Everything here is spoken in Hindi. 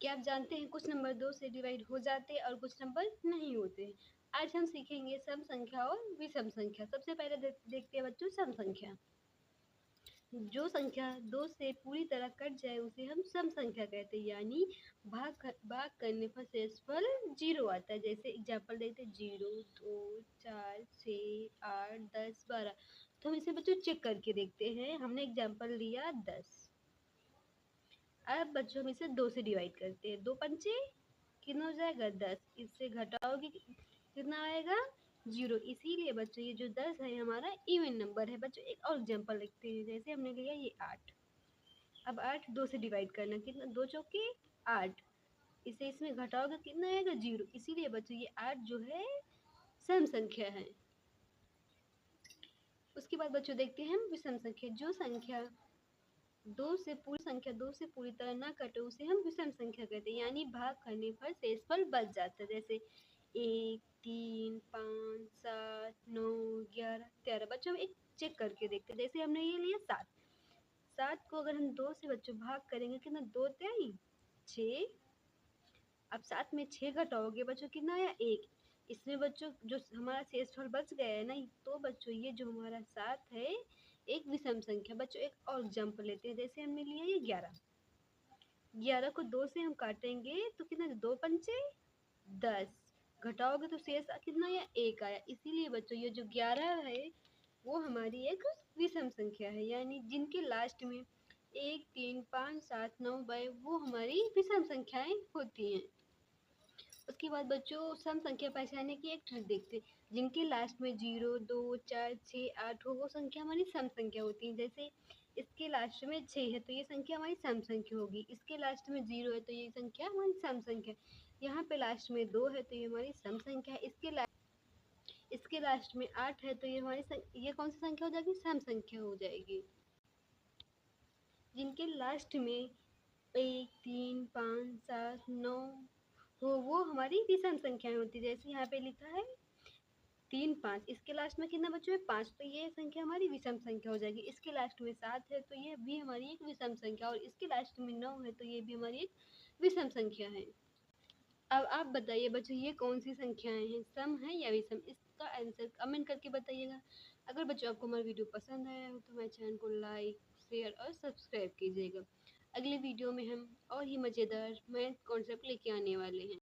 क्या आप जानते हैं कुछ नंबर 2 से डिवाइड हो जाते हैं और कुछ नंबर नहीं होते हैं। आज हम सीखेंगे सम संख्या और विषम संख्या। सबसे पहले देखते हैं बच्चों सम संख्या। जो संख्या 2 से पूरी तरह कट जाए उसे हम सम संख्या कहते हैं, यानी भाग करने पर शेषफल 0 आता है। जैसे एग्जाम्पल देते हैं 0, 2, 4, 6, 8, 10, 12। तो हम इसे बच्चों चेक करके देखते हैं। हमने एग्जाम्पल लिया 10। अब बच्चों में से 2 से डिवाइड करते हैं। 2 पंचे कितना हो जाएगा 10। इससे घटाओगे कितना आएगा 0। इसीलिए बच्चों ये जो 10 है हमारा इवन नंबर है। बच्चों एक और एग्जांपल लिखते हैं। जैसे हमने लिया ये 8। अब 8 2 से डिवाइड करना, कितना 2 चौके 8। इसे इसमें घटाओगे कितना आएगा 0। इसीलिए बच्चों ये 8 जो है सम संख्या है। उसके बाद बच्चों देखते हैं हम विषम संख्या। जो संख्या 2 से पूरी तरह ना कटे उसे हम विषम संख्या कहते हैं, यानी भाग करने पर शेषफल बच जाता है। जैसे 1, 3, 5, 7, 9, 11, 13। बच्चों एक चेक करके देखते हैं। जैसे हमने ये लिया 7। 7 को अगर हम 2 से बच्चों भाग करेंगे कितना 2 तिहाई 6। अब 7 में 6 घटाओगे बच्चों कितना आया 1। इसमें बच्चों जो हमारा शेषफल बच गया है ना, तो बच्चों ये जो हमारा 7 है एक विषम संख्या। बच्चों एक और एग्जाम्पल लेते हैं। जैसे हमने लिया ये 11। 11 को 2 से हम काटेंगे तो कितना 2 पंचे 10। घटाओगे तो शेष कितना आया 1 आया। इसीलिए बच्चों ये जो 11 है वो हमारी एक विषम संख्या है, यानी जिनके लास्ट में 1, 3, 5, 7, 9 वो हमारी विषम संख्याएं होती हैं। उसके बाद बच्चों सम संख्या पहचानने की एक ट्रिक देखते हैं। जिनके लास्ट में 0, 2, 4, 6, 8 हो वो संख्या हमारी सम संख्या होती है। जैसे इसके लास्ट में 6 है तो ये संख्या हमारी सम संख्या होगी। इसके लास्ट में 0 है तो ये संख्या हमारी सम संख्या। यहाँ पे लास्ट में 2 है तो ये हमारी सम संख्या है। इसके लास्ट में 8 है तो ये हमारी ये कौन सी संख्या हो जाएगी सम संख्या हो जाएगी। जिनके लास्ट में 1, 3, 5, 7, 9 हो वो हमारी विषम संख्याएं होती है। जैसे यहाँ पे लिखा है 3, 5। इसके लास्ट में कितना बच्चों है 5 तो ये संख्या हमारी विषम संख्या हो जाएगी। इसके लास्ट में 7 है तो ये भी हमारी एक विषम संख्या, और इसके लास्ट में 9 है तो ये भी हमारी एक विषम संख्या है। अब आप बताइए बच्चों ये कौन सी संख्याएं हैं, सम है या विषम? इसका आंसर कमेंट करके बताइएगा। अगर बच्चों आपको हमारा वीडियो पसंद आया हो तो मेरे चैनल को लाइक, शेयर और सब्सक्राइब कीजिएगा। अगले वीडियो में हम और ही मज़ेदार मैथ कॉन्सेप्ट लेके आने वाले हैं।